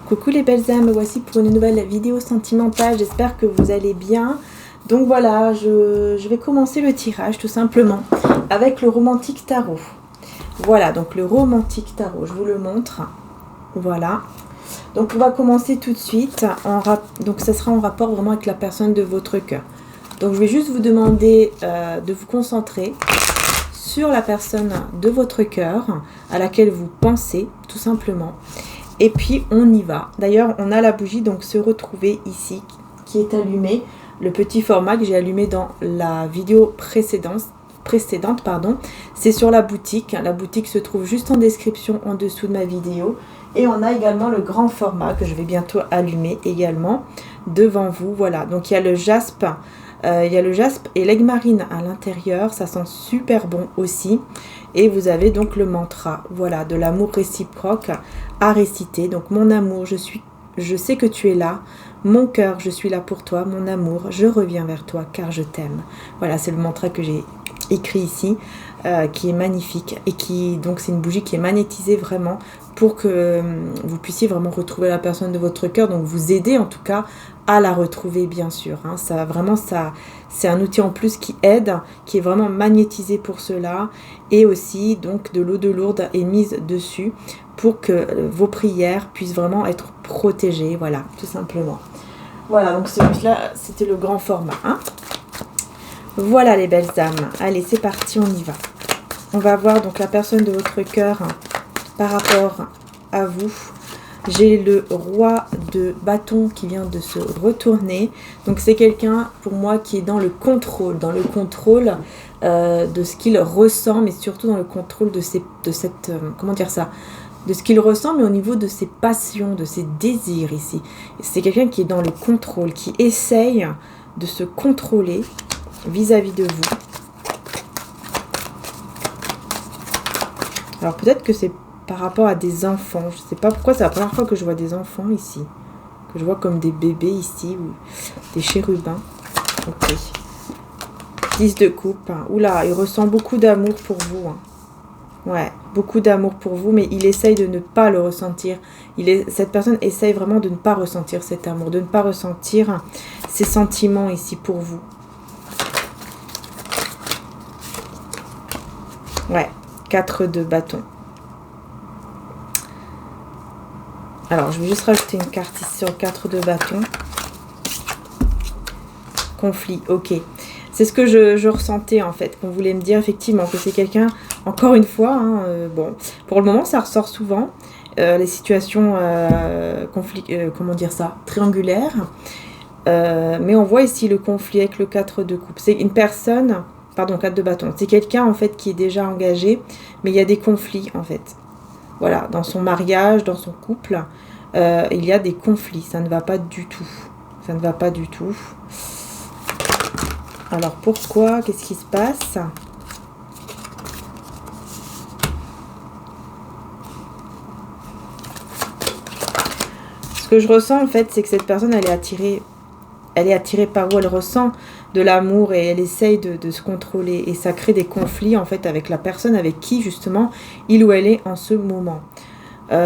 Coucou les belles âmes, me voici pour une nouvelle vidéo sentimentale, j'espère que vous allez bien. Donc voilà, je vais commencer le tirage tout simplement avec le romantique tarot. Voilà, donc le romantique tarot, je vous le montre. Voilà. Donc on va commencer tout de suite, donc ça sera en rapport vraiment avec la personne de votre cœur. Donc je vais juste vous demander de vous concentrer sur la personne de votre cœur à laquelle vous pensez tout simplement. Et puis on y va. D'ailleurs on a la bougie donc se retrouver ici qui est allumée. Le petit format que j'ai allumé dans la vidéo précédente, c'est sur la boutique. La boutique se trouve juste en description en dessous de ma vidéo. Et on a également le grand format que je vais bientôt allumer également devant vous. Voilà, donc il y a le jaspe. Et l'aigle marine à l'intérieur, ça sent super bon aussi. Et vous avez donc le mantra, voilà, de l'amour réciproque à réciter. Donc mon amour, je sais que tu es là. Mon cœur, je suis là pour toi. Mon amour, je reviens vers toi car je t'aime. Voilà, c'est le mantra que j'ai écrit ici, qui est magnifique et qui, donc c'est une bougie qui est magnétisée vraiment pour que vous puissiez vraiment retrouver la personne de votre cœur. Donc vous aider en tout cas à la retrouver bien sûr. Hein. Ça vraiment c'est un outil en plus qui aide, qui est vraiment magnétisé pour cela. Et aussi donc de l'eau de Lourdes est mise dessus pour que vos prières puissent vraiment être protégées. Voilà, tout simplement. Voilà, donc celui-là c'était le grand format. Hein. Voilà les belles âmes. Allez, c'est parti, on y va. On va voir donc la personne de votre cœur par rapport à vous. J'ai le roi de bâton qui vient de se retourner. Donc c'est quelqu'un pour moi qui est dans le contrôle de ce qu'il ressent, mais surtout dans le contrôle de cette comment dire ça, de ce qu'il ressent, mais au niveau de ses passions, de ses désirs ici. C'est quelqu'un qui est dans le contrôle, qui essaye de se contrôler vis-à-vis de vous. Alors peut-être que c'est par rapport à des enfants. Je ne sais pas pourquoi, c'est la première fois que je vois des enfants ici. Que je vois comme des bébés ici, ou des chérubins. Ok. 10 de coupe. Oula, il ressent beaucoup d'amour pour vous. Hein. Ouais, beaucoup d'amour pour vous, mais il essaye de ne pas le ressentir. Cette personne essaye vraiment de ne pas ressentir cet amour, de ne pas ressentir ces sentiments ici pour vous. Ouais, 4 de bâton. Alors, je vais juste rajouter une carte ici sur 4 de bâton. Conflit, ok. C'est ce que je ressentais en fait, qu'on voulait me dire effectivement que c'est quelqu'un, encore une fois, hein, bon, pour le moment ça ressort souvent, les situations, comment dire ça, triangulaires, mais on voit ici le conflit avec le 4 de coupe. C'est une personne, pardon, 4 de bâton, c'est quelqu'un en fait qui est déjà engagé, mais il y a des conflits en fait. Voilà, dans son mariage, dans son couple, il y a des conflits, ça ne va pas du tout. Ça ne va pas du tout. Alors pourquoi? Qu'est-ce qui se passe? Ce que je ressens en fait, c'est que cette personne, elle est attirée par vous, elle ressent de l'amour et elle essaye de se contrôler. Et ça crée des conflits en fait avec la personne avec qui justement il ou elle est en ce moment. Il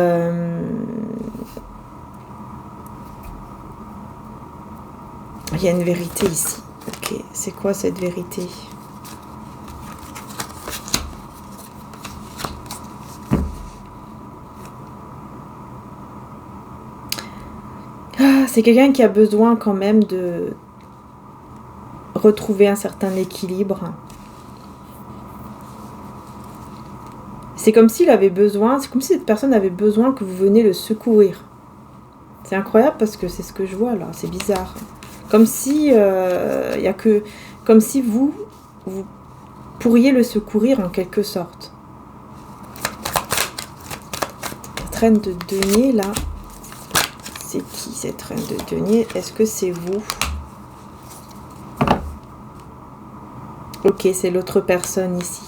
y a une vérité ici. Ok, c'est quoi cette vérité? C'est quelqu'un qui a besoin quand même de retrouver un certain équilibre. C'est comme s'il avait besoin, c'est comme si cette personne avait besoin que vous veniez le secourir. C'est incroyable parce que c'est ce que je vois là, c'est bizarre. Comme si comme si vous pourriez le secourir en quelque sorte. Cette reine de denier là, c'est qui cette reine de denier? Est-ce que c'est vous? Ok, c'est l'autre personne ici.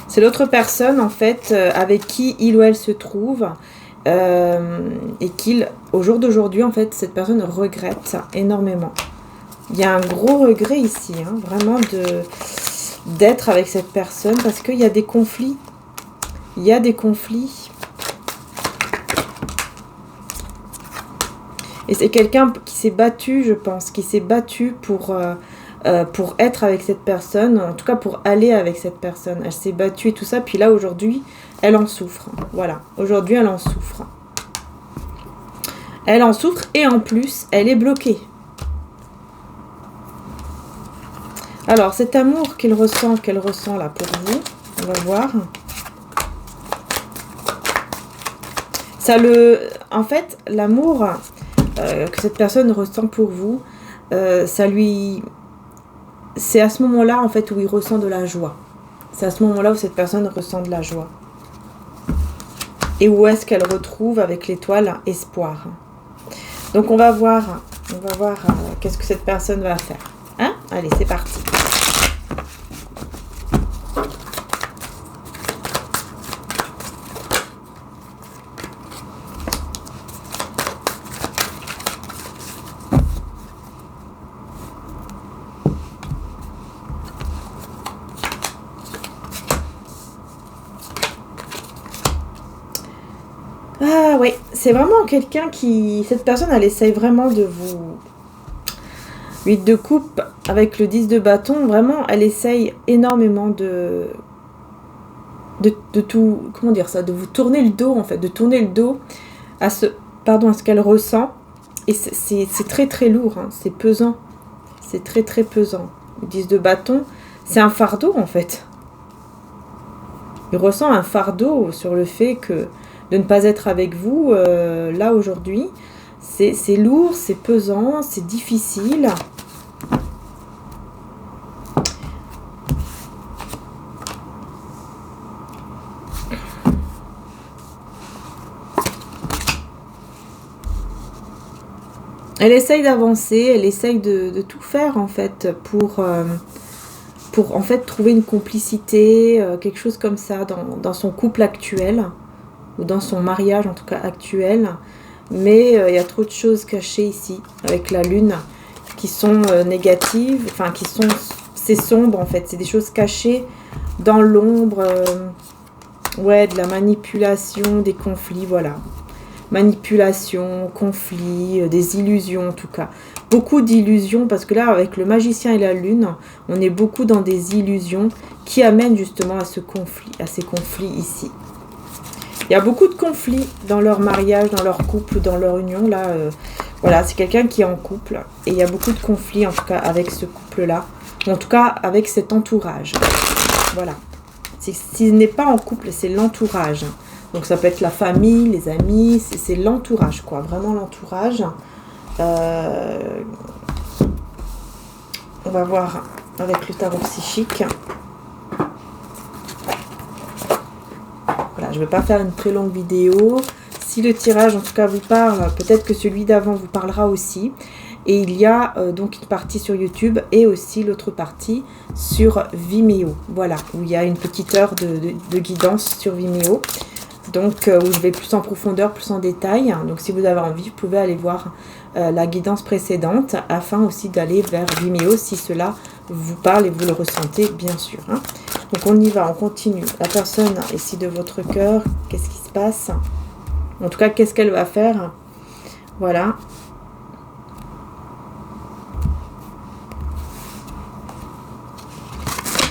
C'est l'autre personne en fait avec qui il ou elle se trouve. Et au jour d'aujourd'hui, en fait, cette personne regrette énormément. Il y a un gros regret ici, hein, vraiment d'être avec cette personne parce qu'il y a des conflits. Il y a des conflits. Et c'est quelqu'un qui s'est battu, je pense, qui s'est battu pour être avec cette personne, en tout cas pour aller avec cette personne. Elle s'est battue et tout ça, puis là aujourd'hui, elle en souffre. Voilà, aujourd'hui elle en souffre. Elle en souffre et en plus, elle est bloquée. Alors, cet amour qu'elle ressent là pour vous, on va voir. En fait, l'amour que cette personne ressent pour vous, c'est à ce moment-là, en fait, où il ressent de la joie. C'est à ce moment-là où cette personne ressent de la joie. Et où est-ce qu'elle retrouve avec l'étoile espoir. Donc, on va voir qu'est-ce que cette personne va faire. Hein? Allez, c'est parti. Ah oui, c'est vraiment quelqu'un qui... Cette personne, elle essaye vraiment de vous... 8 de coupe avec le 10 de bâton, vraiment, elle essaye énormément de tout... Comment dire ça? De vous tourner le dos, en fait. De tourner le dos à ce qu'elle ressent. Et c'est très très lourd, hein, c'est pesant. C'est très très pesant. Le 10 de bâton, c'est un fardeau, en fait. Il ressent un fardeau sur le fait que... de ne pas être avec vous là aujourd'hui. C'est lourd, c'est pesant, c'est difficile. Elle essaye d'avancer, elle essaye de tout faire en fait pour en fait trouver une complicité, quelque chose comme ça dans son couple actuel. Ou dans son mariage en tout cas actuel, mais il y a trop de choses cachées ici avec la lune qui sont négatives, enfin qui sont, c'est sombre en fait, c'est des choses cachées dans l'ombre, ouais, de la manipulation, des conflits, voilà, manipulation, conflits, des illusions en tout cas, beaucoup d'illusions parce que là avec le magicien et la lune, on est beaucoup dans des illusions qui amènent justement à ce conflit, à ces conflits ici. Il y a beaucoup de conflits dans leur mariage, dans leur couple, dans leur union. Là, voilà, c'est quelqu'un qui est en couple. Et il y a beaucoup de conflits, en tout cas, avec ce couple-là. En tout cas, avec cet entourage. Voilà. S'il n'est pas en couple, c'est l'entourage. Donc, ça peut être la famille, les amis. C'est l'entourage, quoi. Vraiment l'entourage. On va voir avec le tarot psychique. Voilà, je ne vais pas faire une très longue vidéo. Si le tirage, en tout cas, vous parle, peut-être que celui d'avant vous parlera aussi. Et il y a donc une partie sur YouTube et aussi l'autre partie sur Vimeo. Voilà, où il y a une petite heure de guidance sur Vimeo. Donc, où je vais plus en profondeur, plus en détail. Donc, si vous avez envie, vous pouvez aller voir la guidance précédente afin aussi d'aller vers Vimeo si cela vous parle et vous le ressentez, bien sûr. Hein. Donc, on y va, on continue. La personne ici de votre cœur, qu'est-ce qui se passe? En tout cas, qu'est-ce qu'elle va faire? Voilà.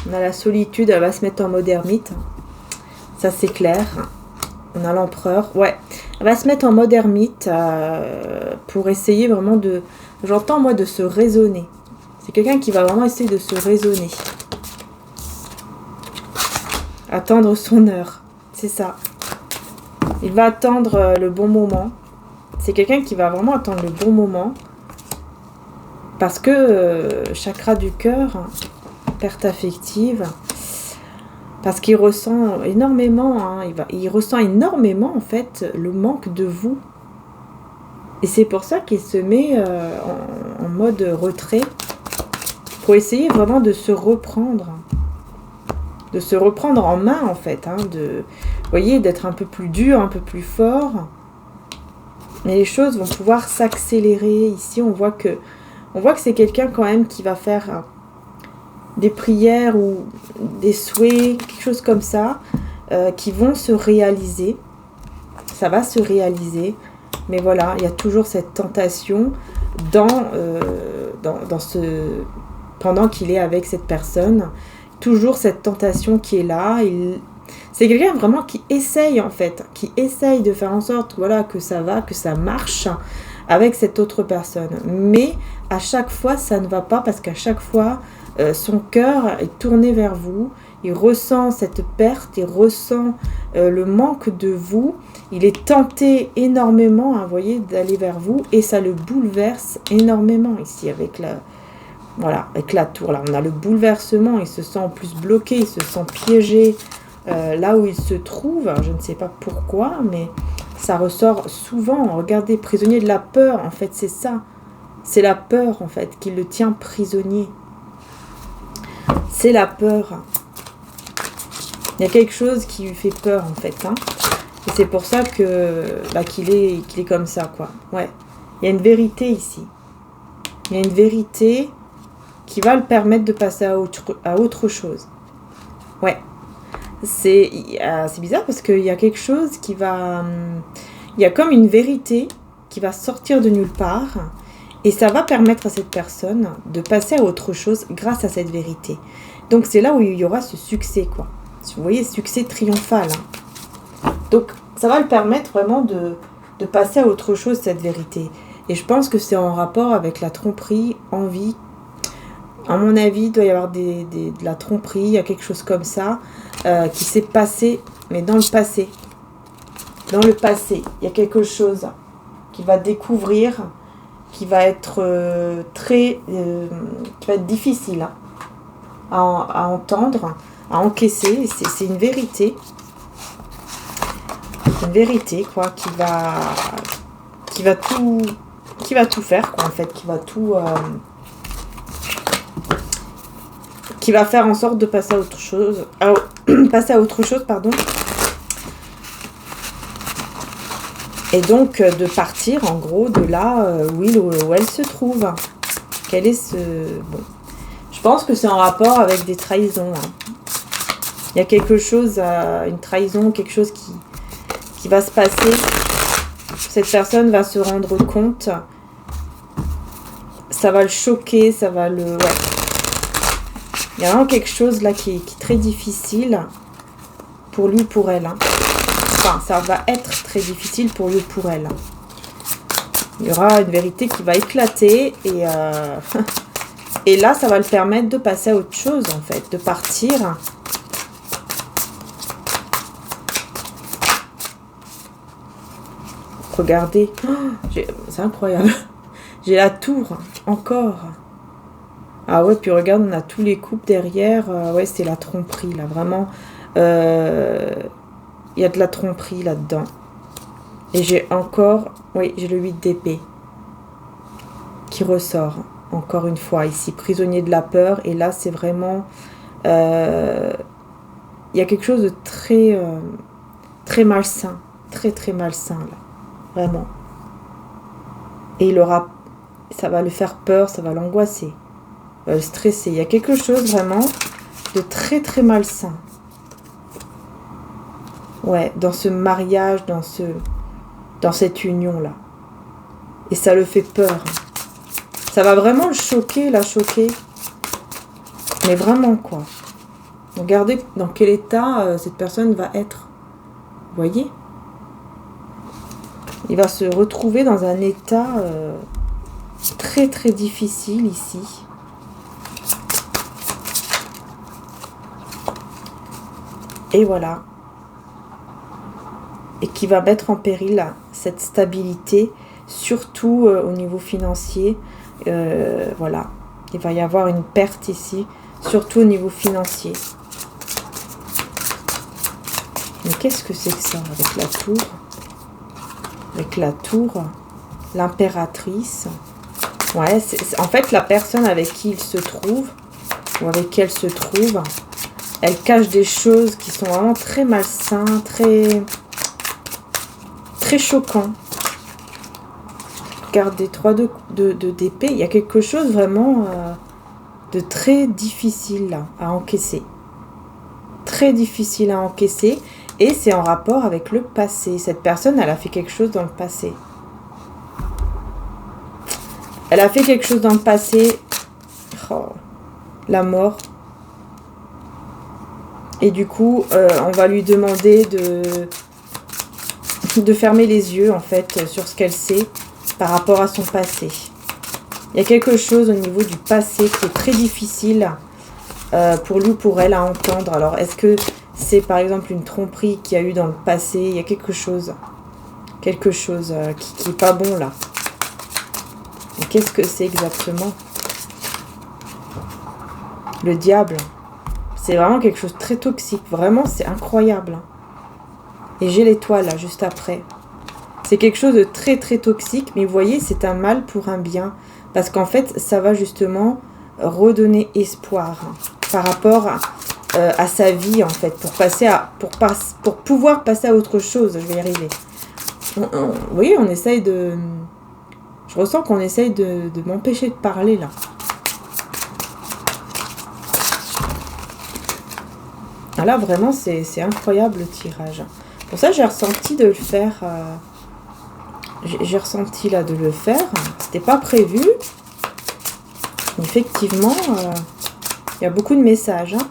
On a la solitude, elle va se mettre en mode ermite. Ça, c'est clair. On a l'empereur. Ouais, elle va se mettre en mode ermite pour essayer vraiment de... J'entends, moi, de se raisonner. C'est quelqu'un qui va vraiment essayer de se raisonner. Attendre son heure. C'est ça. Il va attendre le bon moment. C'est quelqu'un qui va vraiment attendre le bon moment. Parce que chakra du cœur, perte affective... Parce qu'il ressent énormément, hein, il ressent énormément en fait le manque de vous. Et c'est pour ça qu'il se met en mode retrait pour essayer vraiment de se reprendre. De se reprendre en main en fait. Hein, vous voyez, d'être un peu plus dur, un peu plus fort. Mais les choses vont pouvoir s'accélérer. Ici, on voit que c'est quelqu'un quand même qui va faire... des prières ou des souhaits, quelque chose comme ça, qui vont se réaliser. Ça va se réaliser. Mais voilà, il y a toujours cette tentation pendant qu'il est avec cette personne. Toujours cette tentation qui est là. C'est quelqu'un vraiment qui essaye en fait, qui essaye de faire en sorte voilà, que ça va, que ça marche avec cette autre personne. Mais à chaque fois, ça ne va pas parce qu'à chaque fois, son cœur est tourné vers vous. Il ressent cette perte, il ressent le manque de vous. Il est tenté énormément, hein, vous voyez, d'aller vers vous et ça le bouleverse énormément ici avec la tour. Là, on a le bouleversement, il se sent en plus bloqué, il se sent piégé là où il se trouve. Je ne sais pas pourquoi, mais ça ressort souvent. Regardez, prisonnier de la peur, en fait, c'est ça. C'est la peur, en fait, qui le tient prisonnier. C'est la peur. Il y a quelque chose qui lui fait peur, en fait. Hein. Et c'est pour ça qu'il est comme ça, quoi. Ouais. Il y a une vérité ici. Il y a une vérité qui va le permettre de passer à autre chose. Ouais. C'est bizarre parce qu'il y a quelque chose qui va... Il y a comme une vérité qui va sortir de nulle part et ça va permettre à cette personne de passer à autre chose grâce à cette vérité. Donc c'est là où il y aura ce succès, quoi. Vous voyez, succès triomphal. Hein. Donc ça va le permettre vraiment de passer à autre chose, cette vérité. Et je pense que c'est en rapport avec la tromperie, envie. À mon avis, il doit y avoir de la tromperie, il y a quelque chose comme ça qui s'est passé, mais dans le passé. Dans le passé, il y a quelque chose qu'il va découvrir, qui va être qui va être difficile hein, à entendre, à encaisser. C'est une vérité. Une vérité, quoi, qui va tout faire, quoi, en fait, qui va faire en sorte de passer à autre chose, pardon. Et donc de partir, en gros, de là où elle se trouve. Quel est ce... Bon. Je pense que c'est en rapport avec des trahisons. Hein. Il y a quelque chose, une trahison, quelque chose qui va se passer. Cette personne va se rendre compte. Ça va le choquer, ça va le... Ouais. Il y a vraiment quelque chose là qui est très difficile pour lui ou pour elle. Hein. Enfin, ça va être très difficile pour lui ou pour elle. Il y aura une vérité qui va éclater et là, ça va le permettre de passer à autre chose, en fait, de partir. Regardez, c'est incroyable. J'ai la tour, encore. Ah ouais, puis regarde, on a tous les coupes derrière. Ouais, c'est la tromperie, là, vraiment. Il y a de la tromperie là-dedans. Et j'ai encore... Oui, j'ai le 8 d'épée qui ressort, encore une fois, ici. Prisonnier de la peur. Et là, c'est vraiment... Il y a quelque chose de très, très malsain. Très, très malsain, là. Vraiment. Et ça va lui faire peur, ça va l'angoisser. Le stresser. Il y a quelque chose vraiment de très très malsain. Ouais, dans ce mariage, dans cette union-là. Et ça le fait peur. Ça va vraiment le choquer, la choquer. Mais vraiment, quoi. Regardez dans quel état cette personne va être. Vous voyez ? Il va se retrouver dans un état très très difficile ici. Et voilà. Et qui va mettre en péril cette stabilité, surtout au niveau financier. Voilà. Il va y avoir une perte ici, surtout au niveau financier. Mais qu'est-ce que c'est que ça avec la tour ? Avec la tour, l'impératrice. Ouais, en fait, la personne avec qui il se trouve, ou avec qui elle se trouve, elle cache des choses qui sont vraiment très malsains, très choquants. Regardez, 3 d'épée. Il y a quelque chose vraiment de très difficile là, à encaisser. Très difficile à encaisser. Et c'est en rapport avec le passé. Cette personne, elle a fait quelque chose dans le passé. Elle a fait quelque chose dans le passé. Oh, la mort. Et du coup, on va lui demander de fermer les yeux, en fait, sur ce qu'elle sait par rapport à son passé. Il y a quelque chose au niveau du passé qui est très difficile pour lui ou pour elle à entendre. Alors, est-ce que c'est par exemple une tromperie qu'il y a eu dans le passé? Il y a quelque chose qui n'est pas bon là. Qu'est-ce que c'est exactement? Le diable. C'est vraiment quelque chose de très toxique. Vraiment, c'est incroyable. Et j'ai l'étoile là, juste après. C'est quelque chose de très très toxique. Mais vous voyez, c'est un mal pour un bien. Parce qu'en fait, ça va justement redonner espoir par rapport à sa vie, en fait. Pour pouvoir passer à autre chose. Je vais y arriver. Oui, on essaye de... Je ressens qu'on essaye de m'empêcher de parler, là. Ah là, vraiment, c'est incroyable, le tirage. Pour ça, j'ai ressenti de le faire... J'ai ressenti, là, de le faire. C'était pas prévu. Effectivement, il y a beaucoup de messages, hein.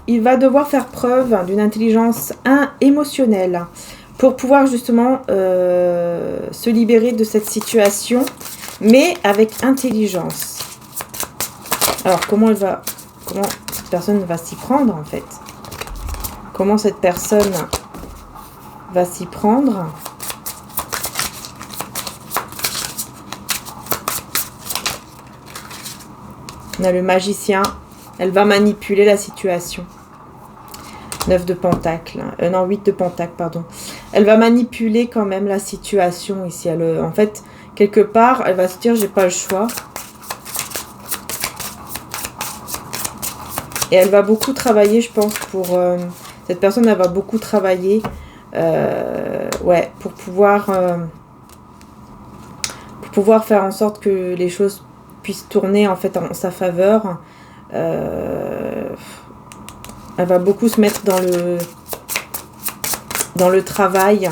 Il va devoir faire preuve d'une intelligence émotionnelle pour pouvoir justement se libérer de cette situation, mais avec intelligence. Alors, comment cette personne va s'y prendre, en fait? Comment cette personne va s'y prendre? On a le magicien. Elle va manipuler la situation. 9 de pentacle. Non, 8 de pentacle, pardon. Elle va manipuler quand même la situation ici. En fait, quelque part, elle va se dire, j'ai pas le choix. Et elle va beaucoup travailler, je pense, pour... cette personne, elle va beaucoup travailler ouais, pour pouvoir faire en sorte que les choses puissent tourner en fait en sa faveur. Elle va beaucoup se mettre dans le travail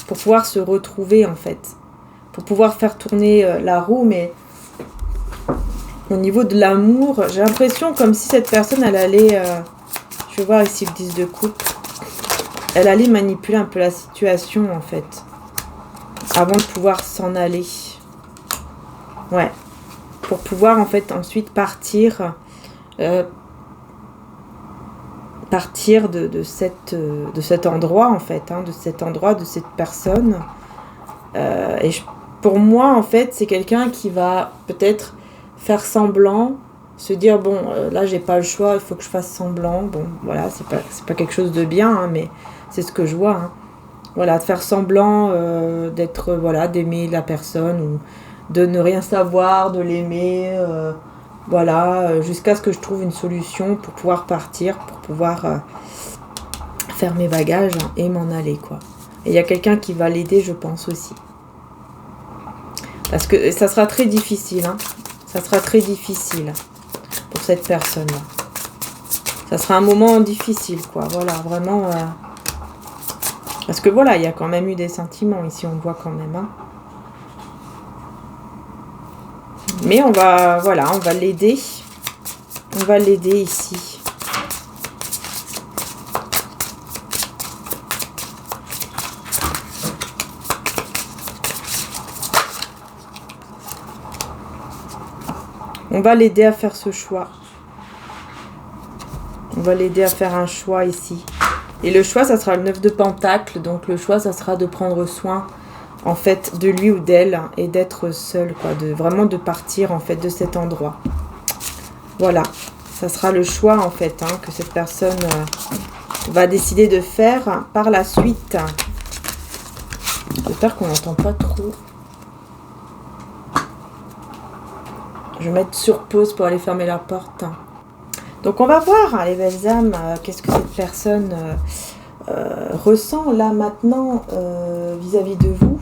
pour pouvoir se retrouver en fait, pour pouvoir faire tourner la roue. Mais au niveau de l'amour, j'ai l'impression comme si cette personne elle allait, je vais voir ici le 10 de coupe, elle allait manipuler un peu la situation en fait avant de pouvoir s'en aller. Ouais, pour pouvoir en fait ensuite partir de cet endroit en fait, hein, de cet endroit, de cette personne. Pour moi en fait, c'est quelqu'un qui va peut-être faire semblant, se dire bon, là j'ai pas le choix, il faut que je fasse semblant. Bon, voilà, c'est pas quelque chose de bien, hein, mais c'est ce que je vois. Hein. Voilà, de faire semblant d'être, voilà, d'aimer la personne ou de ne rien savoir, de l'aimer. Voilà, jusqu'à ce que je trouve une solution pour pouvoir partir, pour pouvoir faire mes bagages et m'en aller, quoi. Et il y a quelqu'un qui va l'aider, je pense aussi. Parce que ça sera très difficile, hein. Ça sera très difficile pour cette personne-là. Ça sera un moment difficile, quoi. Voilà, vraiment... Parce que voilà, il y a quand même eu des sentiments ici, on le voit quand même, hein. Mais on va, voilà, on va l'aider. On va l'aider ici. On va l'aider à faire ce choix. On va l'aider à faire un choix ici. Et le choix, ça sera le 9 de pentacle. Donc le choix, ça sera de prendre soin en fait de lui ou d'elle et d'être seul, quoi, vraiment de partir en fait de cet endroit. Voilà, ça sera le choix en fait, hein, que cette personne va décider de faire par la suite. J'espère qu'on n'entend pas trop. Je vais mettre sur pause pour aller fermer la porte. Donc on va voir, hein, les belles âmes, qu'est-ce que cette personne ressent là maintenant vis-à-vis de vous.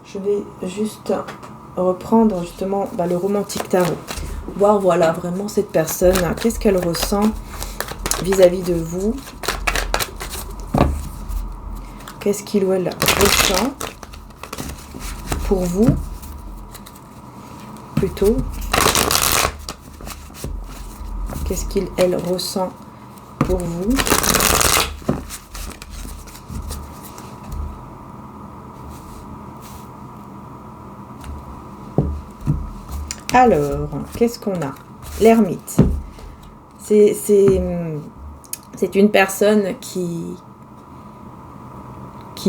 Je vais juste reprendre justement le romantique tarot. Voir, voilà, vraiment cette personne, qu'est-ce qu'elle ressent vis-à-vis de vous. Qu'est-ce qu'il ou elle ressent pour vous, plutôt. Qu'est-ce qu'il, elle ressent pour vous. Alors, qu'est-ce qu'on a? L'ermite. C'est une personne qui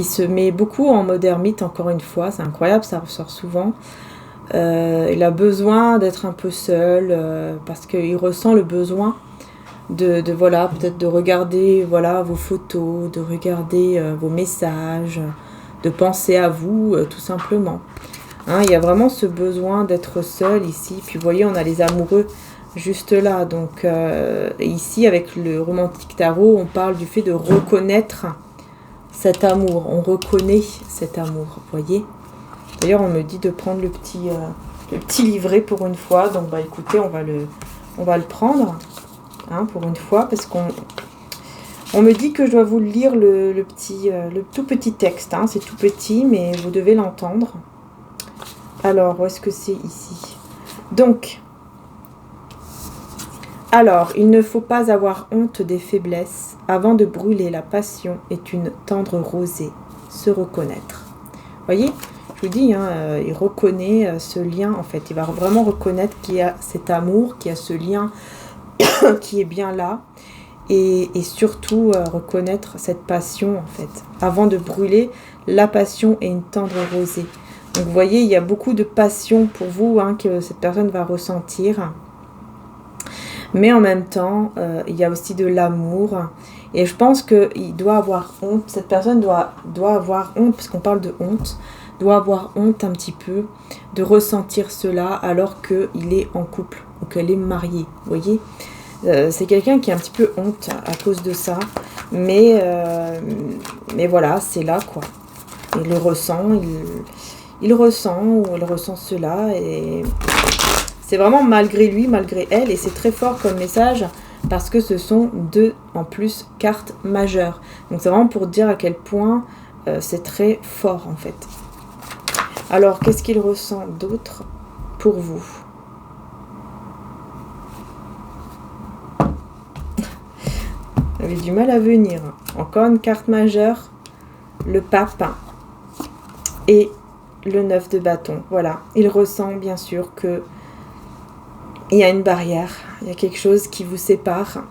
se met beaucoup en mode ermite, encore une fois. C'est incroyable, ça ressort souvent. Il a besoin d'être un peu seul parce qu'il ressent le besoin de voilà, peut-être de regarder voilà, vos photos, de regarder vos messages, de penser à vous, tout simplement. Hein, il y a vraiment ce besoin d'être seul ici. Puis vous voyez, on a les amoureux juste là. Donc ici, avec le romantique tarot, on parle du fait de reconnaître cet amour. On reconnaît cet amour, vous voyez. D'ailleurs, on me dit de prendre le petit livret pour une fois. Donc, bah écoutez, on va le prendre hein, pour une fois. Parce qu'on me dit que je dois vous lire le tout petit texte. Hein. C'est tout petit, mais vous devez l'entendre. Alors, où est-ce que c'est ici? Donc, alors, il ne faut pas avoir honte des faiblesses. Avant de brûler, la passion est une tendre rosée. Se reconnaître. Voyez, je vous dis, hein, il reconnaît ce lien, en fait. Il va vraiment reconnaître qu'il y a cet amour, qu'il y a ce lien qui est bien là. Et surtout, reconnaître cette passion, en fait. Avant de brûler, la passion est une tendre rosée. Donc, vous voyez, il y a beaucoup de passion pour vous hein, que cette personne va ressentir. Mais en même temps, il y a aussi de l'amour. Et je pense qu'il doit avoir honte. Cette personne doit avoir honte, parce qu'on parle de honte, doit avoir honte un petit peu de ressentir cela alors qu'il est en couple ou qu'elle est mariée. Vous voyez, c'est quelqu'un qui a un petit peu honte à cause de ça. Mais voilà, c'est là, quoi. Il le ressent, il ressent ou elle ressent cela et c'est vraiment malgré lui, malgré elle et c'est très fort comme message parce que ce sont deux en plus cartes majeures. Donc c'est vraiment pour dire à quel point c'est très fort en fait. Alors qu'est-ce qu'il ressent d'autre pour vous? Vous avez du mal à venir. Encore une carte majeure, le pape et le 9 de bâton. Voilà, il ressent bien sûr que il y a une barrière, il y a quelque chose qui vous sépare,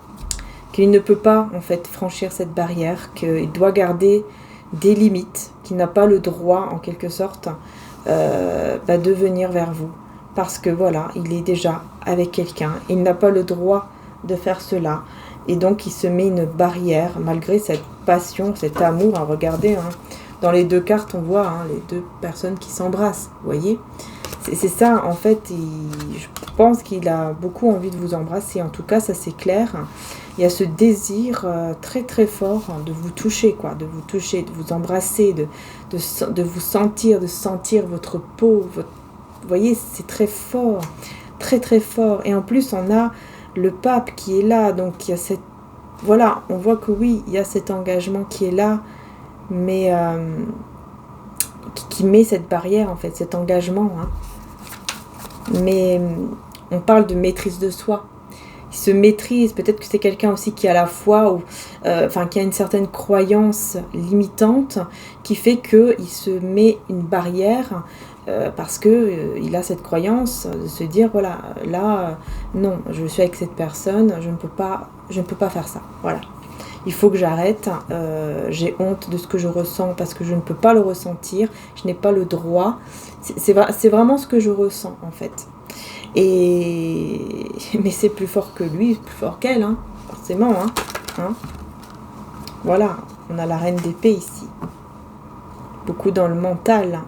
qu'il ne peut pas en fait franchir cette barrière, qu'il doit garder des limites, qu'il n'a pas le droit en quelque sorte de venir vers vous. Parce que voilà, il est déjà avec quelqu'un, il n'a pas le droit de faire cela. Et donc il se met une barrière malgré cette passion, cet amour. Hein, regardez, hein, dans les deux cartes on voit hein, les deux personnes qui s'embrassent, vous voyez. C'est ça, en fait, je pense qu'il a beaucoup envie de vous embrasser. En tout cas, ça c'est clair. Il y a ce désir très très fort de vous toucher, quoi, de vous toucher, de vous embrasser, de vous sentir, de sentir votre peau. Vous voyez, c'est très fort, très très fort. Et en plus, on a le pape qui est là, donc il y a cette... Voilà, on voit que oui, il y a cet engagement qui est là, mais qui met cette barrière, en fait, cet engagement, hein. Mais on parle de maîtrise de soi. Il se maîtrise. Peut-être que c'est quelqu'un aussi qui a la foi ou qui a une certaine croyance limitante qui fait qu'il se met une barrière parce que il a cette croyance de se dire voilà, là non, je suis avec cette personne, je ne peux pas faire ça. Voilà. Il faut que j'arrête, j'ai honte de ce que je ressens parce que je ne peux pas le ressentir, je n'ai pas le droit. C'est vraiment ce que je ressens en fait. Mais c'est plus fort que lui, plus fort qu'elle, hein, forcément. Hein. Voilà, on a la reine d'épée ici. Beaucoup dans le mental.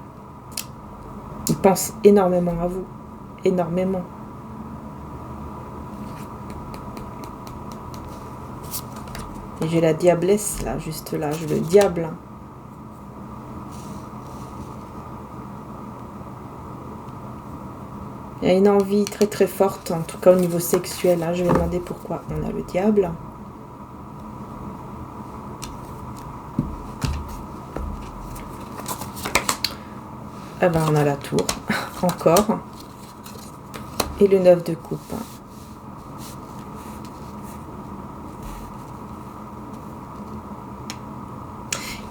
Il pense énormément à vous, énormément. Et j'ai la diablesse, là, juste là. J'ai le diable. Il y a une envie très très forte, en tout cas au niveau sexuel. Hein. Je vais demander pourquoi on a le diable. Ah ben, on a la tour, encore. Et le 9 de coupe.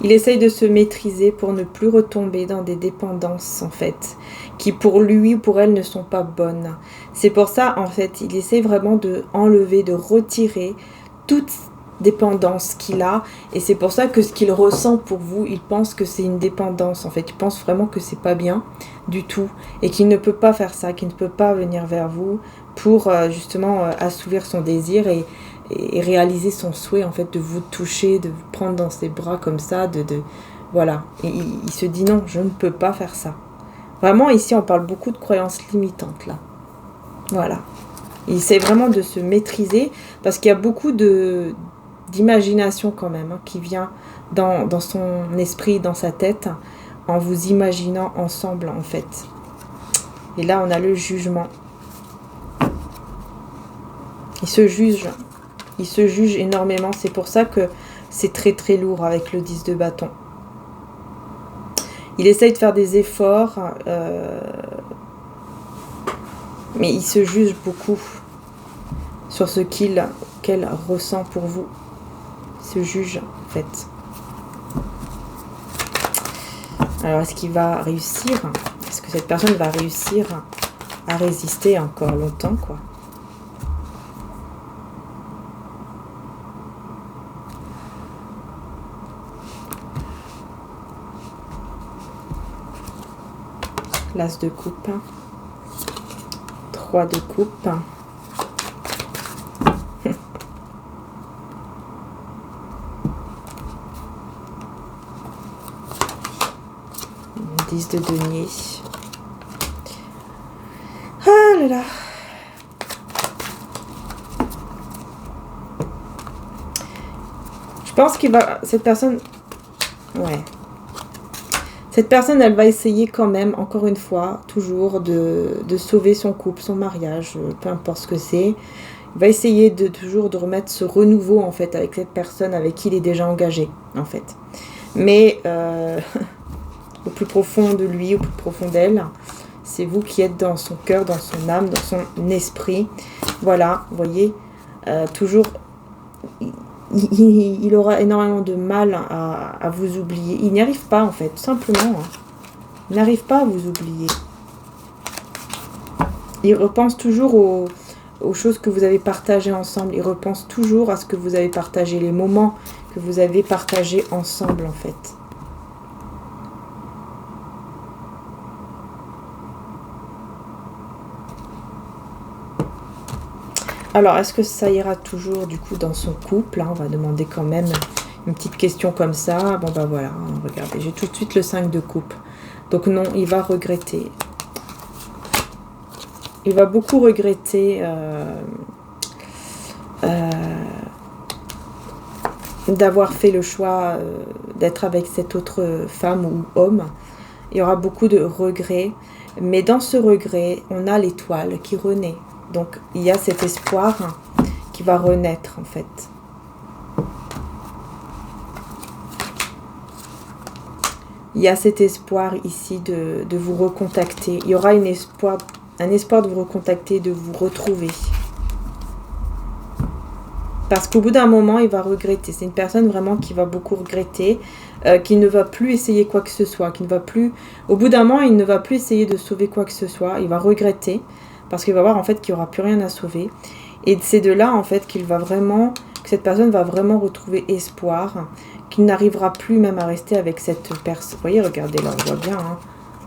Il essaye de se maîtriser pour ne plus retomber dans des dépendances, en fait, qui pour lui ou pour elle ne sont pas bonnes. C'est pour ça, en fait, il essaye vraiment de enlever, de retirer toute dépendance qu'il a. Et c'est pour ça que ce qu'il ressent pour vous, il pense que c'est une dépendance, en fait. Il pense vraiment que c'est pas bien du tout. Et qu'il ne peut pas faire ça, qu'il ne peut pas venir vers vous pour justement assouvir son désir et réaliser son souhait en fait de vous toucher, de vous prendre dans ses bras comme ça, voilà. Et il se dit non, je ne peux pas faire ça. Vraiment ici on parle beaucoup de croyances limitantes là. Voilà. Il essaie vraiment de se maîtriser parce qu'il y a beaucoup d'imagination quand même hein, qui vient dans son esprit, dans sa tête, en vous imaginant ensemble en fait. Et là on a le jugement. Il se juge. Il se juge énormément. C'est pour ça que c'est très très lourd avec le 10 de bâton. Il essaye de faire des efforts. Mais il se juge beaucoup sur ce qu'elle ressent pour vous. Il se juge en fait. Alors est-ce qu'il va réussir? Est-ce que cette personne va réussir à résister encore longtemps quoi? L'as de coupe, 3 de coupe, 10 de denier. Ah là là. Je pense qu'il va... Cette personne... Ouais. Cette personne, elle va essayer quand même, encore une fois, toujours de sauver son couple, son mariage, peu importe ce que c'est. Il va essayer toujours de remettre ce renouveau, en fait, avec cette personne avec qui il est déjà engagé, en fait. Mais au plus profond de lui, au plus profond d'elle, c'est vous qui êtes dans son cœur, dans son âme, dans son esprit. Voilà, vous voyez, toujours... Il aura énormément de mal à vous oublier. Il n'y arrive pas, en fait, tout simplement. Hein. Il n'arrive pas à vous oublier. Il repense toujours aux choses que vous avez partagées ensemble. Il repense toujours à ce que vous avez partagé, les moments que vous avez partagés ensemble, en fait. Alors, est-ce que ça ira toujours, du coup, dans son couple hein? On va demander quand même une petite question comme ça. Bon, bah voilà, regardez, j'ai tout de suite le 5 de coupe. Donc non, il va regretter. Il va beaucoup regretter d'avoir fait le choix d'être avec cette autre femme ou homme. Il y aura beaucoup de regrets. Mais dans ce regret, on a l'étoile qui renaît. Donc, il y a cet espoir qui va renaître, en fait. Il y a cet espoir ici de vous recontacter. Il y aura un espoir de vous recontacter, de vous retrouver. Parce qu'au bout d'un moment, il va regretter. C'est une personne vraiment qui va beaucoup regretter, qui ne va plus essayer quoi que ce soit, qui ne va plus... Au bout d'un moment, il ne va plus essayer de sauver quoi que ce soit. Il va regretter. Parce qu'il va voir en fait qu'il n'y aura plus rien à sauver. Et c'est de là en fait qu'il va vraiment, que cette personne va vraiment retrouver espoir, qu'il n'arrivera plus même à rester avec cette personne. Vous voyez, regardez là, on voit bien. Hein.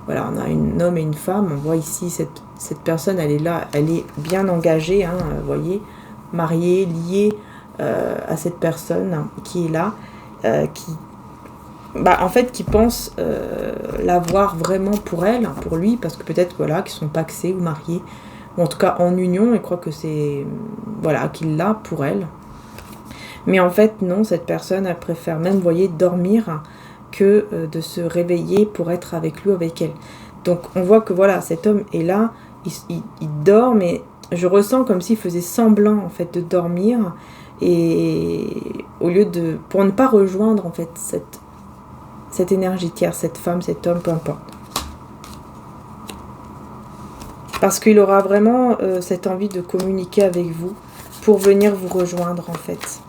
Voilà, on a un homme et une femme. On voit ici cette personne, elle est là, elle est bien engagée. Hein, vous voyez, mariée, liée à cette personne qui est là, en fait, qui pense l'avoir vraiment pour elle, pour lui, parce que peut-être voilà, qu'ils sont pacsés ou mariés. Ou en tout cas en union, et croit que c'est, voilà, qu'il l'a pour elle. Mais en fait, non, cette personne, elle préfère même, vous voyez, dormir que de se réveiller pour être avec lui, avec elle. Donc, on voit que, voilà, cet homme est là, il dort, mais je ressens comme s'il faisait semblant, en fait, de dormir, et au lieu de, pour ne pas rejoindre, en fait, cette énergie tiers, cette femme, cet homme, peu importe. Parce qu'il aura vraiment cette envie de communiquer avec vous pour venir vous rejoindre en fait.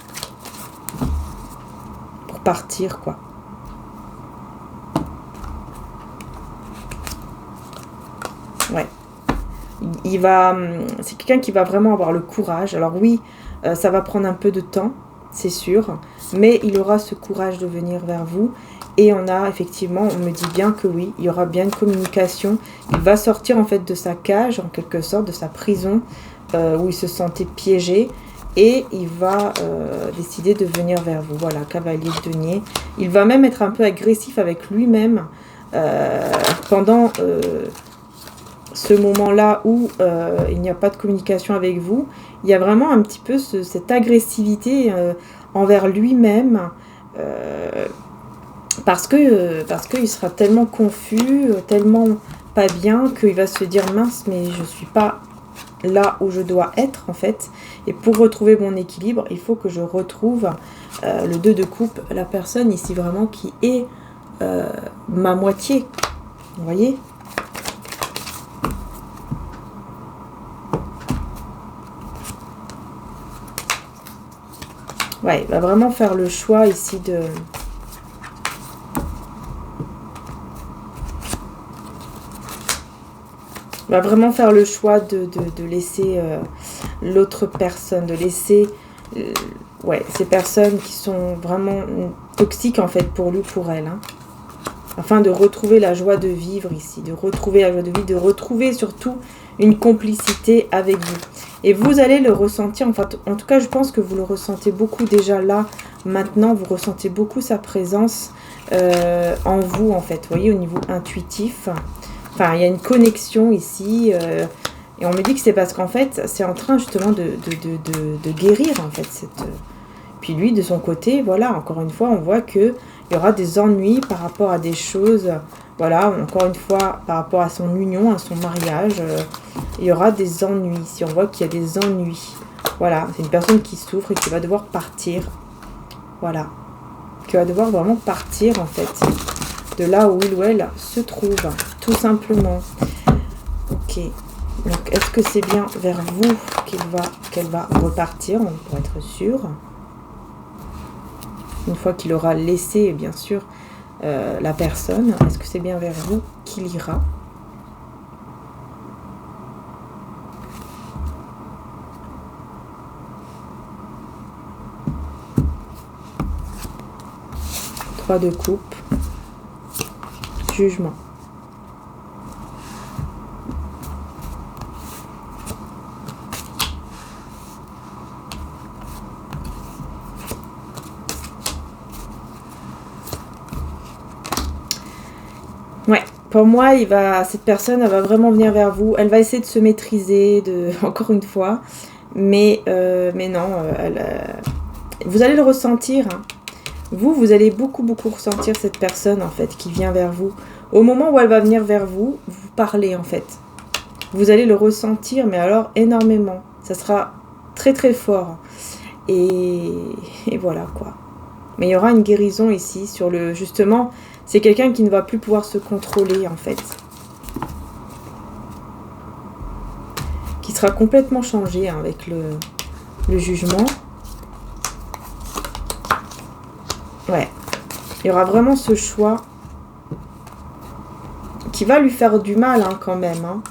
Pour partir quoi. Ouais. C'est quelqu'un qui va vraiment avoir le courage. Alors oui, ça va prendre un peu de temps, c'est sûr. Mais il aura ce courage de venir vers vous. Et on a effectivement, on me dit bien que oui, il y aura bien une communication. Il va sortir en fait de sa cage, en quelque sorte, de sa prison, où il se sentait piégé. Et il va décider de venir vers vous. Voilà, cavalier de denier. Il va même être un peu agressif avec lui-même pendant ce moment-là où il n'y a pas de communication avec vous. Il y a vraiment un petit peu cette agressivité envers lui-même. Parce qu'il sera tellement confus, tellement pas bien, qu'il va se dire mince, mais je suis pas là où je dois être en fait. Et pour retrouver mon équilibre, il faut que je retrouve le 2 de coupe, la personne ici vraiment qui est ma moitié. Vous voyez ? Ouais, il va vraiment faire le choix ici de... Il va vraiment faire le choix de laisser l'autre personne, de laisser ces personnes qui sont vraiment toxiques en fait pour lui, pour elle. Hein, afin de retrouver la joie de vivre ici, de retrouver la joie de vivre, de retrouver surtout une complicité avec vous. Et vous allez le ressentir, enfin, en tout cas je pense que vous le ressentez beaucoup déjà là, maintenant, vous ressentez beaucoup sa présence en vous en fait, vous voyez, au niveau intuitif. Enfin, il y a une connexion ici, et on me dit que c'est parce qu'en fait, c'est en train justement de guérir, en fait. Puis lui, de son côté, voilà, encore une fois, on voit qu'il y aura des ennuis par rapport à des choses, voilà, encore une fois, par rapport à son union, à son mariage, il y aura des ennuis. Si on voit qu'il y a des ennuis, voilà, c'est une personne qui souffre et qui va devoir partir, voilà, qui va devoir vraiment partir, en fait, de là où il ou elle se trouve, tout simplement. Ok, donc est-ce que c'est bien vers vous qu'elle va repartir, pour être sûr, une fois qu'il aura laissé bien sûr la personne, est-ce que c'est bien vers vous qu'il ira? Trois de coupe, jugement. Ouais, pour moi, cette personne, elle va vraiment venir vers vous. Elle va essayer de se maîtriser, encore une fois. Mais non, vous allez le ressentir. Hein. Vous allez beaucoup ressentir cette personne, en fait, qui vient vers vous. Au moment où elle va venir vers vous, vous parlez, en fait. Vous allez le ressentir, mais alors énormément. Ça sera très fort. Et voilà, quoi. Mais il y aura une guérison ici sur le... Justement, c'est quelqu'un qui ne va plus pouvoir se contrôler, en fait. Qui sera complètement changé hein, avec le jugement. Ouais. Il y aura vraiment ce choix qui va lui faire du mal, hein, quand même. Hein.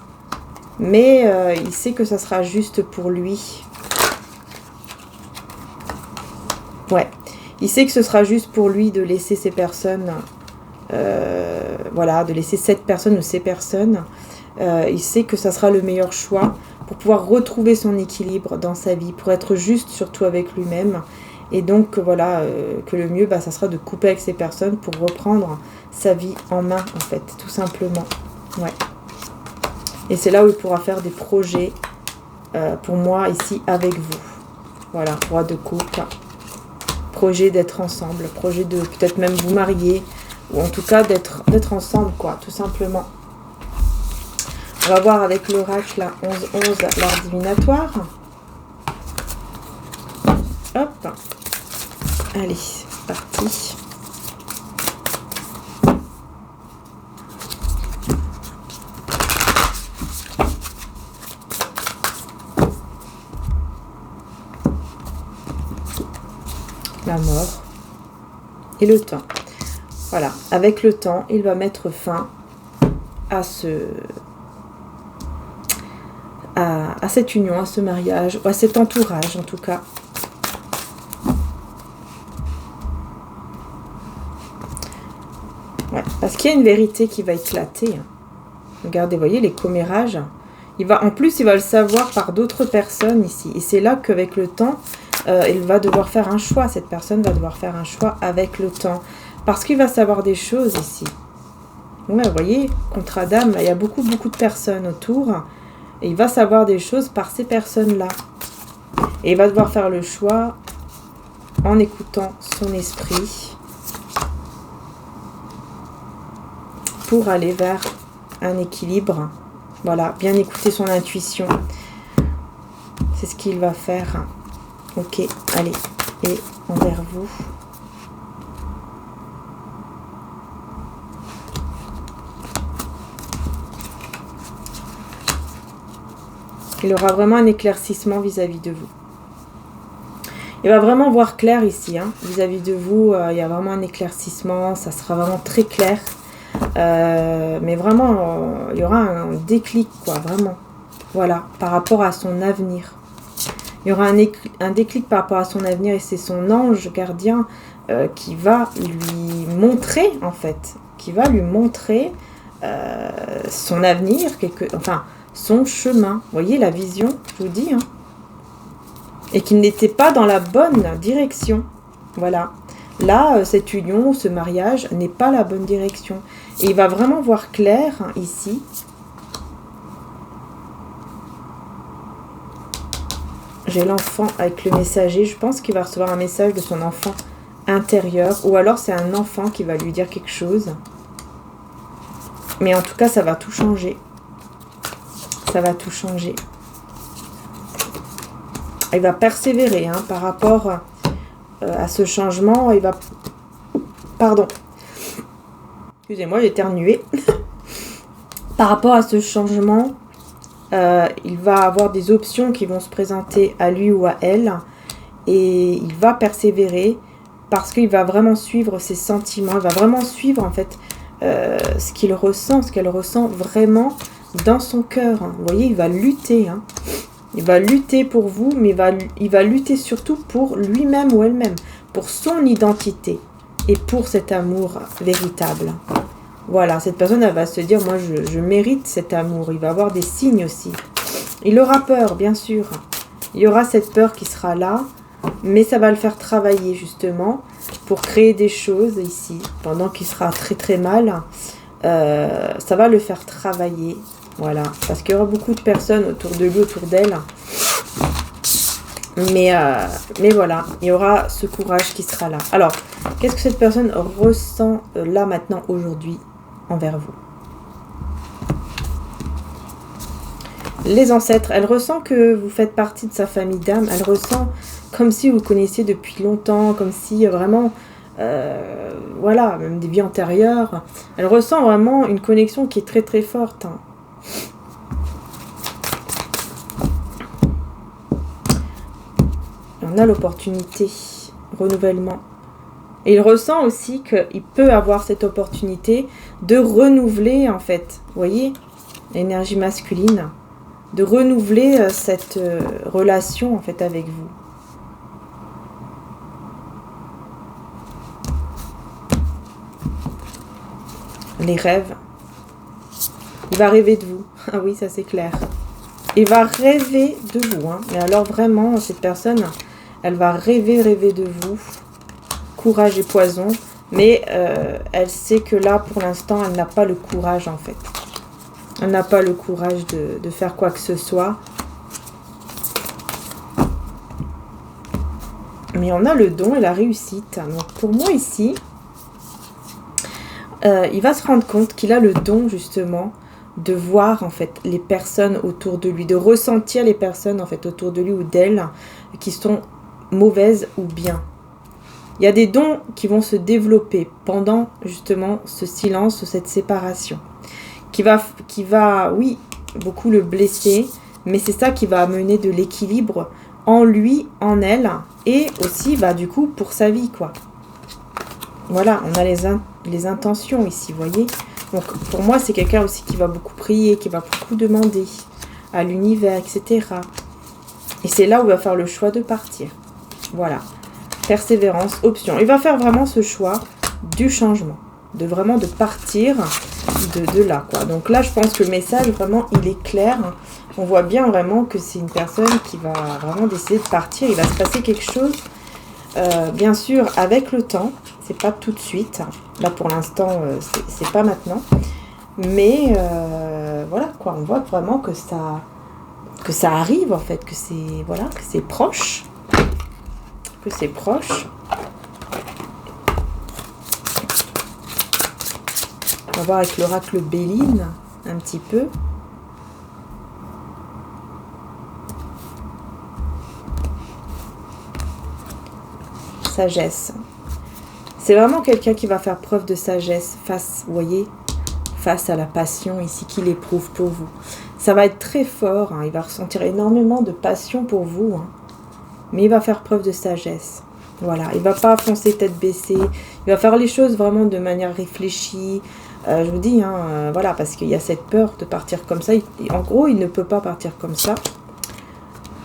Mais il sait que ça sera juste pour lui. Ouais. Il sait que ce sera juste pour lui de laisser ces personnes... voilà, de laisser cette personne ou ces personnes. Il sait que ça sera le meilleur choix pour pouvoir retrouver son équilibre dans sa vie, pour être juste surtout avec lui-même. Et donc, voilà, que le mieux, ça sera de couper avec ces personnes pour reprendre sa vie en main, en fait, tout simplement. Ouais. Et c'est là où il pourra faire des projets, pour moi, ici, avec vous. Voilà, roi de coupe. Projet d'être ensemble, projet de peut-être même vous marier, ou en tout cas d'être ensemble, quoi, tout simplement. On va voir avec l'oracle, là, 11-11, l'art divinatoire. Hop. Allez, c'est parti. la mort et le temps. Voilà, avec le temps, il va mettre fin à cette union, à ce mariage, ou à cet entourage en tout cas. Ouais, parce qu'il y a une vérité qui va éclater. Regardez, vous voyez les commérages. En plus, il va le savoir par d'autres personnes ici. Et c'est là qu'avec le temps, il va devoir faire un choix. Cette personne va devoir faire un choix avec le temps. Parce qu'il va savoir des choses ici. Ouais, vous voyez, contrat d'âme, il y a beaucoup de personnes autour. Et il va savoir des choses par ces personnes-là. Et il va devoir faire le choix en écoutant son esprit pour aller vers un équilibre. Voilà, bien écouter son intuition. C'est ce qu'il va faire. Ok, allez, et envers vous. Il aura vraiment un éclaircissement vis-à-vis de vous. Il va vraiment voir clair ici, hein. Vis-à-vis de vous, il y a vraiment un éclaircissement, ça sera vraiment très clair. Mais vraiment, il y aura un déclic, quoi, vraiment. Voilà, par rapport à son avenir. Il y aura un déclic par rapport à son avenir et c'est son ange gardien qui va lui montrer, en fait, qui va lui montrer son avenir, enfin, son chemin. Vous voyez la vision, je vous dis, hein. Et qu'il n'était pas dans la bonne direction. Voilà. Là, cette union, ce mariage n'est pas la bonne direction. Et il va vraiment voir clair, hein, ici. J'ai l'enfant avec le messager. Je pense qu'il va recevoir un message de son enfant intérieur. Ou alors c'est un enfant qui va lui dire quelque chose. Mais en tout cas, ça va tout changer. Ça va tout changer. Il va persévérer, hein, par rapport à ce changement. Il va... Pardon. Excusez-moi, j'ai éternué. Par rapport à ce changement, il va avoir des options qui vont se présenter à lui ou à elle. Et il va persévérer parce qu'il va vraiment suivre ses sentiments. Il va vraiment suivre, en fait, ce qu'il ressent, ce qu'elle ressent vraiment dans son cœur. Vous voyez, il va lutter, hein. Il va lutter pour vous, mais il va lutter surtout pour lui-même ou elle-même, pour son identité et pour cet amour véritable. Voilà, cette personne, elle va se dire, moi, je mérite cet amour. Il va avoir des signes aussi. Il aura peur, bien sûr. Il y aura cette peur qui sera là, mais ça va le faire travailler, justement, pour créer des choses ici, pendant qu'il sera très, très mal. Ça va le faire travailler. Voilà, parce qu'il y aura beaucoup de personnes autour de lui, autour d'elle. Mais voilà, il y aura ce courage qui sera là. Alors, qu'est-ce que cette personne ressent là, maintenant, aujourd'hui, envers vous? Les ancêtres, elle ressent que vous faites partie de sa famille d'âme. Elle ressent comme si vous connaissiez depuis longtemps, comme si vraiment... voilà, même des vies antérieures. Elle ressent vraiment une connexion qui est très très forte, hein. On a l'opportunité, renouvellement. Et il ressent aussi qu'il peut avoir cette opportunité de renouveler, en fait, vous voyez, l'énergie masculine, de renouveler cette relation, en fait, avec vous. Les rêves. Il va rêver de vous. Ah oui, ça c'est clair. Il va rêver de vous, hein. Mais alors vraiment, cette personne... Elle va rêver de vous. Courage et poison. Mais elle sait que là, pour l'instant, elle n'a pas le courage, en fait. Elle n'a pas le courage de faire quoi que ce soit. Mais on a le don et la réussite. Donc, pour moi, ici, il va se rendre compte qu'il a le don, justement, de voir, en fait, les personnes autour de lui. De ressentir les personnes, en fait, autour de lui ou d'elle, qui sont... mauvaise ou bien. Il y a des dons qui vont se développer pendant justement ce silence, cette séparation, qui va, oui, beaucoup le blesser, mais c'est ça qui va amener de l'équilibre en lui, en elle, et aussi, bah, du coup, pour sa vie, quoi. Voilà, on a les intentions ici, vous voyez. Donc, pour moi, c'est quelqu'un aussi qui va beaucoup prier, qui va beaucoup demander à l'univers, etc. Et c'est là où il va faire le choix de partir. Voilà. Persévérance, option. Il va faire vraiment ce choix du changement. De partir de là, quoi. Donc là, je pense que le message, vraiment, il est clair. On voit bien vraiment que c'est une personne qui va vraiment décider de partir. Il va se passer quelque chose, bien sûr, avec le temps. C'est pas tout de suite. Là, pour l'instant, c'est pas maintenant. Mais voilà, quoi. On voit vraiment que ça arrive, en fait. Que c'est, voilà, que c'est proche. Que c'est proche. On va voir avec l'oracle Béline, un petit peu. Sagesse. C'est vraiment quelqu'un qui va faire preuve de sagesse face, vous voyez, face à la passion ici qu'il éprouve pour vous. Ça va être très fort, hein, il va ressentir énormément de passion pour vous, hein, mais il va faire preuve de sagesse. Voilà, il ne va pas foncer tête baissée, il va faire les choses vraiment de manière réfléchie. Je vous dis, hein, voilà, parce qu'il y a cette peur de partir comme ça. En gros, il ne peut pas partir comme ça.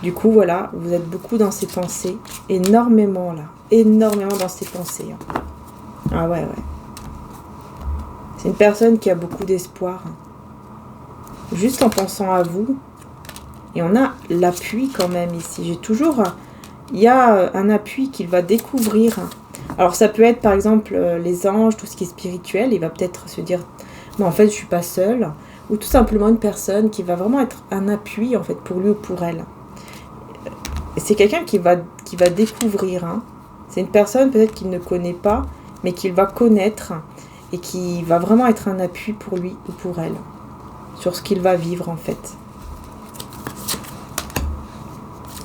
Du coup, voilà, vous êtes beaucoup dans ses pensées, énormément là, énormément dans ses pensées. Hein. Ah ouais. C'est une personne qui a beaucoup d'espoir. Juste en pensant à vous. Et on a l'appui quand même ici. Il y a un appui qu'il va découvrir. Alors ça peut être par exemple les anges, tout ce qui est spirituel. Il va peut-être se dire, mais en fait je suis pas seule. Ou tout simplement une personne qui va vraiment être un appui en fait pour lui ou pour elle. C'est quelqu'un qui va découvrir. Hein. C'est une personne peut-être qu'il ne connaît pas, mais qu'il va connaître et qui va vraiment être un appui pour lui ou pour elle sur ce qu'il va vivre en fait.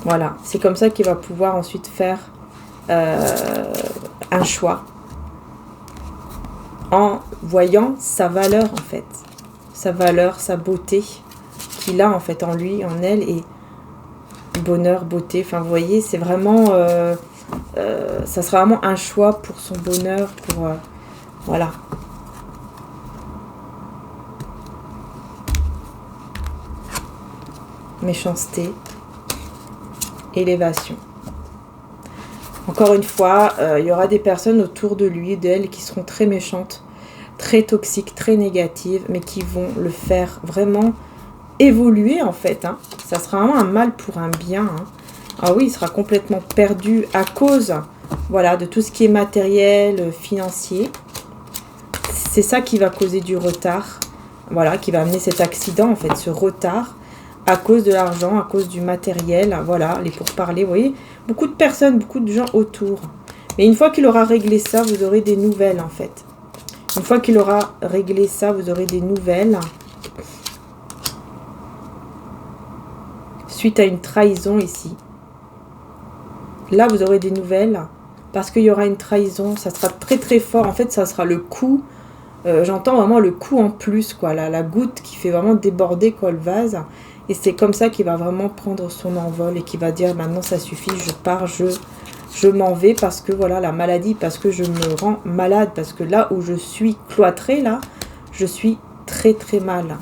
Voilà, c'est comme ça qu'il va pouvoir ensuite faire un choix en voyant sa valeur en fait, sa valeur, sa beauté qu'il a en fait en lui, en elle, et bonheur, beauté, enfin vous voyez, c'est vraiment ça sera vraiment un choix pour son bonheur, pour voilà. Méchanceté, élévation. Encore une fois, il y aura des personnes autour de lui, d'elle, qui seront très méchantes, très toxiques, très négatives, mais qui vont le faire vraiment évoluer en fait. Hein. Ça sera vraiment un mal pour un bien. Hein. Ah oui, il sera complètement perdu à cause, voilà, de tout ce qui est matériel, financier. C'est ça qui va causer du retard, voilà, qui va amener cet accident en fait, ce retard. À cause de l'argent, à cause du matériel, voilà, les pourparlers, vous voyez, beaucoup de personnes, beaucoup de gens autour. Mais une fois qu'il aura réglé ça, vous aurez des nouvelles, en fait. Une fois qu'il aura réglé ça, vous aurez des nouvelles. Suite à une trahison ici. Là, vous aurez des nouvelles, parce qu'il y aura une trahison, ça sera très très fort. En fait, ça sera le coup, j'entends vraiment le coup en plus, quoi, la goutte qui fait vraiment déborder, quoi, le vase. Et c'est comme ça qu'il va vraiment prendre son envol et qu'il va dire maintenant ça suffit, je pars, je m'en vais parce que voilà la maladie, parce que je me rends malade, parce que là où je suis cloîtrée, là, je suis très très mal.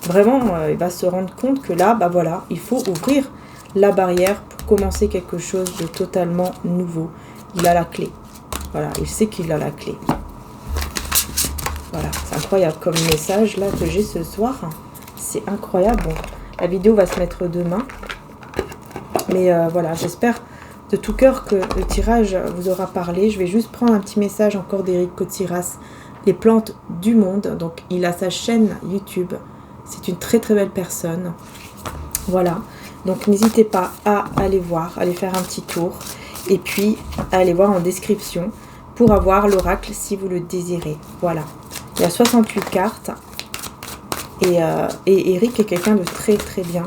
Vraiment, il va se rendre compte que là, bah voilà, il faut ouvrir la barrière pour commencer quelque chose de totalement nouveau. Il a la clé. Voilà, il sait qu'il a la clé. Voilà, c'est incroyable comme message là que j'ai ce soir. C'est incroyable. Bon. La vidéo va se mettre demain. Mais voilà, j'espère de tout cœur que le tirage vous aura parlé. Je vais juste prendre un petit message encore d'Éric Cotiras, les plantes du monde. Donc, il a sa chaîne YouTube. C'est une très très belle personne. Voilà. Donc, n'hésitez pas à aller voir, aller faire un petit tour. Et puis, à aller voir en description pour avoir l'oracle si vous le désirez. Voilà. Il y a 68 cartes. Et Eric est quelqu'un de très très bien,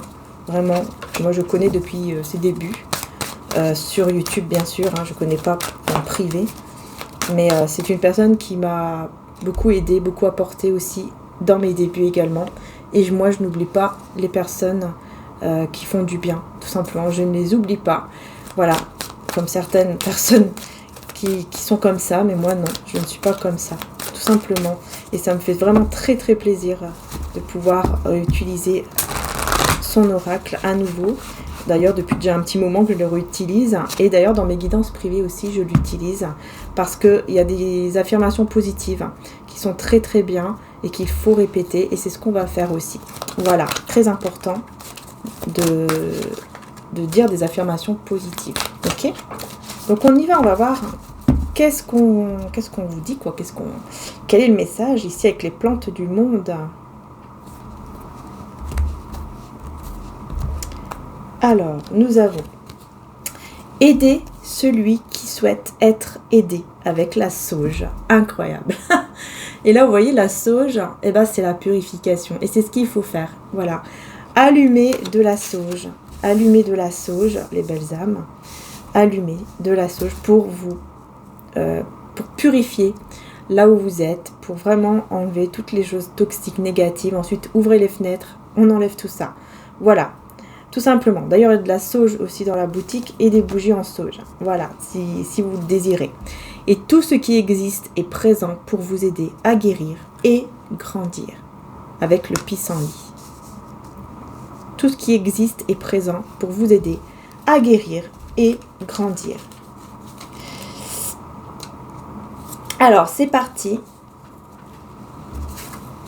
vraiment. Moi je connais depuis ses débuts, sur YouTube bien sûr, hein, je ne connais pas en privé. Mais c'est une personne qui m'a beaucoup aidé, beaucoup apporté aussi dans mes débuts également. Et moi je n'oublie pas les personnes qui font du bien, tout simplement. Je ne les oublie pas. Voilà, comme certaines personnes qui sont comme ça, mais moi non, je ne suis pas comme ça, tout simplement. Et ça me fait vraiment très très plaisir de pouvoir utiliser son oracle à nouveau. D'ailleurs, depuis déjà un petit moment que je le réutilise. Et d'ailleurs, dans mes guidances privées aussi, je l'utilise. Parce qu'il y a des affirmations positives qui sont très très bien et qu'il faut répéter. Et c'est ce qu'on va faire aussi. Voilà, très important de dire des affirmations positives. Ok? Donc on y va, on va voir qu'est-ce qu'on vous dit, quoi. Quel est le message ici avec les plantes du monde? Alors, nous avons aider celui qui souhaite être aidé avec la sauge. Incroyable. Et là, vous voyez, la sauge, eh ben, c'est la purification. Et c'est ce qu'il faut faire. Voilà. Allumer de la sauge. Allumer de la sauge, les belles âmes. Allumer de la sauge pour vous, pour purifier là où vous êtes, pour vraiment enlever toutes les choses toxiques, négatives. Ensuite, ouvrez les fenêtres, on enlève tout ça. Voilà. Tout simplement. D'ailleurs, il y a de la sauge aussi dans la boutique et des bougies en sauge. Voilà, si vous le désirez. Et tout ce qui existe est présent pour vous aider à guérir et grandir avec le pissenlit. Tout ce qui existe est présent pour vous aider à guérir et grandir. Alors, c'est parti.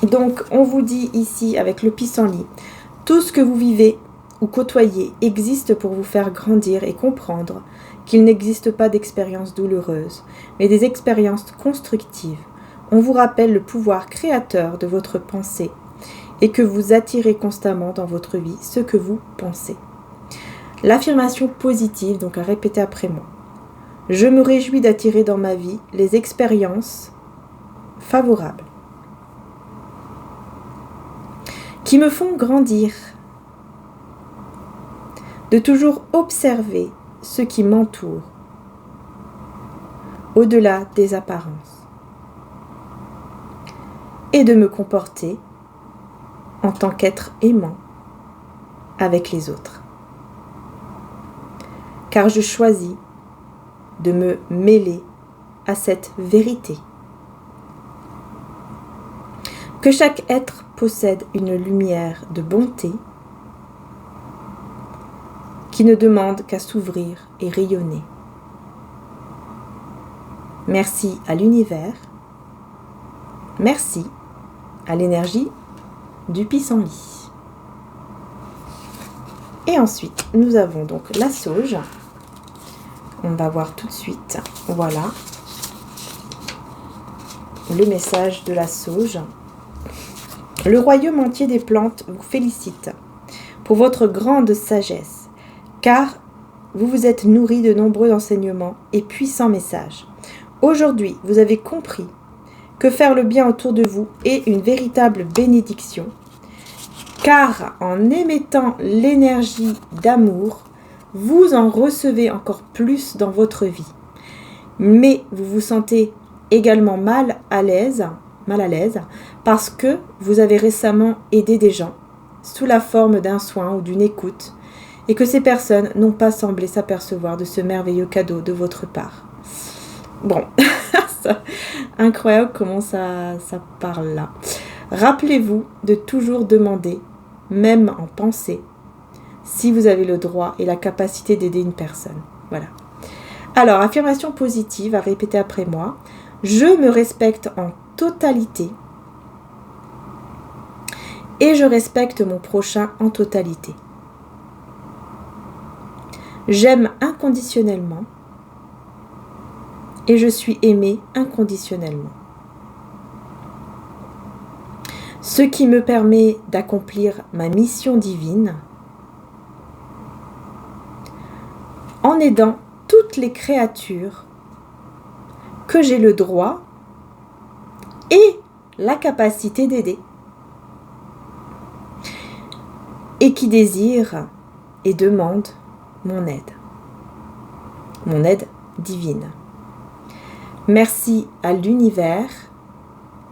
Donc, on vous dit ici, avec le pissenlit, tout ce que vous vivez ou côtoyer existe pour vous faire grandir et comprendre qu'il n'existe pas d'expériences douloureuses, mais des expériences constructives. On vous rappelle le pouvoir créateur de votre pensée et que vous attirez constamment dans votre vie ce que vous pensez. L'affirmation positive, donc à répéter après moi. Je me réjouis d'attirer dans ma vie les expériences favorables qui me font grandir, de toujours observer ce qui m'entoure, au-delà des apparences, et de me comporter en tant qu'être aimant avec les autres. Car je choisis de me mêler à cette vérité. Que chaque être possède une lumière de bonté qui ne demande qu'à s'ouvrir et rayonner. Merci à l'univers. Merci à l'énergie du pissenlit. Et ensuite, nous avons donc la sauge. On va voir tout de suite. Voilà. Le message de la sauge. Le royaume entier des plantes vous félicite pour votre grande sagesse, car vous vous êtes nourri de nombreux enseignements et puissants messages. Aujourd'hui, vous avez compris que faire le bien autour de vous est une véritable bénédiction, car en émettant l'énergie d'amour, vous en recevez encore plus dans votre vie. Mais vous vous sentez également mal à l'aise, parce que vous avez récemment aidé des gens sous la forme d'un soin ou d'une écoute, et que ces personnes n'ont pas semblé s'apercevoir de ce merveilleux cadeau de votre part. Bon, incroyable comment ça parle là. Rappelez-vous de toujours demander, même en pensée, si vous avez le droit et la capacité d'aider une personne. Voilà. Alors, affirmation positive à répéter après moi. Je me respecte en totalité et je respecte mon prochain en totalité. J'aime inconditionnellement et je suis aimée inconditionnellement. Ce qui me permet d'accomplir ma mission divine en aidant toutes les créatures que j'ai le droit et la capacité d'aider et qui désirent et demandent mon aide divine. Merci à l'univers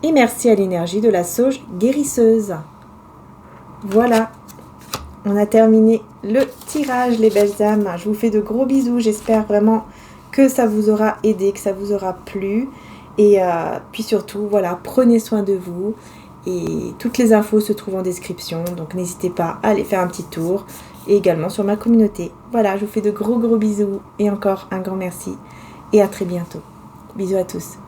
et merci à l'énergie de la sauge guérisseuse. Voilà, on a terminé le tirage, les belles âmes. Je vous fais de gros bisous. J'espère vraiment que ça vous aura aidé, que ça vous aura plu. Et puis surtout, voilà, prenez soin de vous. Et toutes les infos se trouvent en description. Donc n'hésitez pas à aller faire un petit tour. Et également sur ma communauté. Voilà, je vous fais de gros bisous. Et encore un grand merci. Et à très bientôt. Bisous à tous.